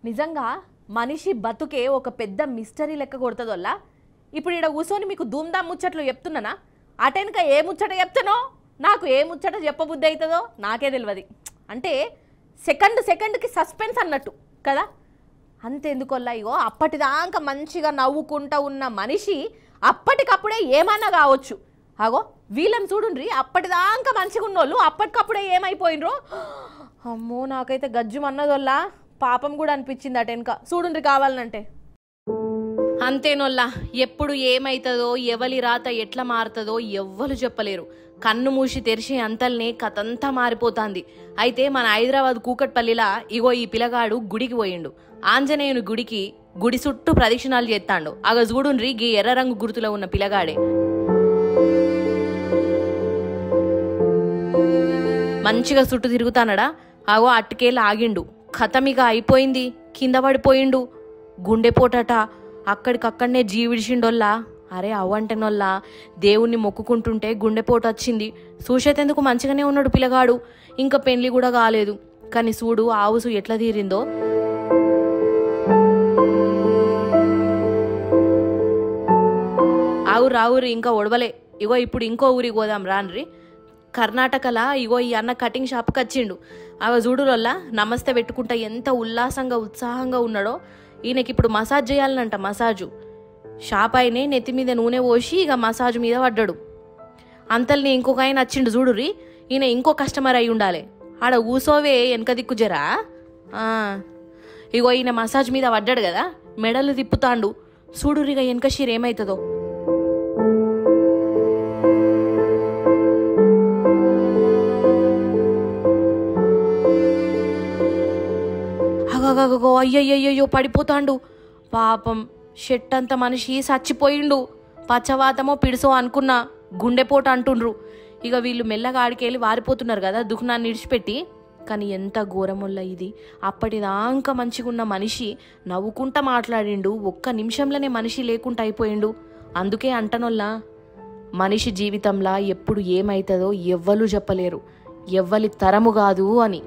నిజంగా మనిషి బతుకే ఒక పెద్ద మిస్టరీ లెక్క కొడుతుందోల్లా. ఇప్పుడు ఇక్కడ కూర్చొని మీకు ధూమ్ధాం ముచ్చట్లు చెప్తున్నానా, అటెనక ఏ ముచ్చట చెప్తానో నాకు ఏ ముచ్చట చెప్పబుద్ధి అవుతుందో నాకే తెలియదు. అంటే సెకండ్కి సస్పెన్స్ అన్నట్టు కదా. అంతెందుకొల్లా, ఇగో అప్పటిదాకా మంచిగా నవ్వుకుంటూ ఉన్న మనిషి అప్పటికప్పుడే ఏమన్నా కావచ్చు. అగో వీళ్ళని చూడుండ్రి, అప్పటిదాకా మంచిగా ఉన్నోళ్ళు అప్పటికప్పుడే ఏమైపోయినరో. అమ్మో నాకైతే గజ్జుమన్నదోల్లా, పాపం కూడా అనిపించింది అటెనక. చూడుండ్రి కావాలనంటే. అంతేనోల్లా, ఎప్పుడు ఏమైతుందో ఎవరి రాత ఎట్లా మారుతుందో ఎవ్వరు చెప్పలేరు. కన్ను మూసి తెరిచి అంతల్నే కథంతా మారిపోతాంది. అయితే మన హైదరాబాద్ కూకట్పల్లిలా ఇగో ఈ పిల్లగాడు గుడికి పోయిండు. ఆంజనేయుని గుడి చుట్టూ ప్రదక్షిణాలు చేస్తాడు. అగ చూడుండ్రి, గీ ఎర్ర రంగు గుర్తులో ఉన్న పిల్లగాడే. మంచిగా చుట్టూ తిరుగుతానడా. అగో అట్టుకేళ్ళు ఆగిండు. కథమిగా అయిపోయింది, కింద పడిపోయిండు. గుండెపోటట, అక్కడికక్కడనే జీవిడిచిండోల్లా. అరే అవ్వంటేనోల్లా, దేవుణ్ణి మొక్కుకుంటుంటే గుండెపోటు వచ్చింది. చూసేందుకు మంచిగానే ఉన్నాడు పిల్లగాడు, ఇంకా పెళ్లి కూడా కాలేదు. కానీ చూడు ఆవుసు ఎట్లా తీరిందో. ఆవురు ఇంకా ఒడవలే. ఇగో ఇప్పుడు ఇంకో ఊరికి పోదాం రాన్రి. కర్ణాటకలా ఇగో ఈ అన్న కటింగ్ షాప్కి వచ్చిండు. అవి చూడులల్లా నమస్తే పెట్టుకుంటా ఎంత ఉల్లాసంగా ఉత్సాహంగా ఉన్నాడో. ఈయనకి ఇప్పుడు మసాజ్ చేయాలనంట. మసాజు షాప్ అయినే నెత్తి మీద నూనె పోసి ఇక మసాజ్ మీద పడ్డాడు. అంతల్ని ఇంకొక ఆయన వచ్చిండు చూడుర్రి. ఈయన ఇంకో కస్టమర్ అయి ఉండాలి. ఆడ ఊసోవే వెనక దిక్కు జరా. ఇగో ఈయన మసాజ్ మీద పడ్డాడు కదా, మెడలు తిప్పుతాండు. చూడుర్రిగా వెనక షీర్ ఏమవుతుందో. అగగగో అయ్యయ్యో పడిపోతాండు పాపం. షెట్ అంత మనిషి చచ్చిపోయిండు. పచ్చవాతమో పిడిసో అనుకున్నా, గుండెపోటు అంటుండ్రు. ఇక వీళ్ళు మెల్లగా ఆడికెళ్ళి వారిపోతున్నారు కదా దుఃఖాన్ని ఇడిచిపెట్టి. కానీ ఎంత ఘోరమొల్ల ఇది. అప్పటిదాకా మంచిగా ఉన్న మనిషి నవ్వుకుంటా మాట్లాడిండు, ఒక్క నిమిషంలోనే మనిషి లేకుండా అయిపోయిండు. అందుకే అంటనొల్లా, మనిషి జీవితంలో ఎప్పుడు ఏమవుతుందో ఎవ్వరూ చెప్పలేరు, ఎవ్వరి తరము కాదు అని.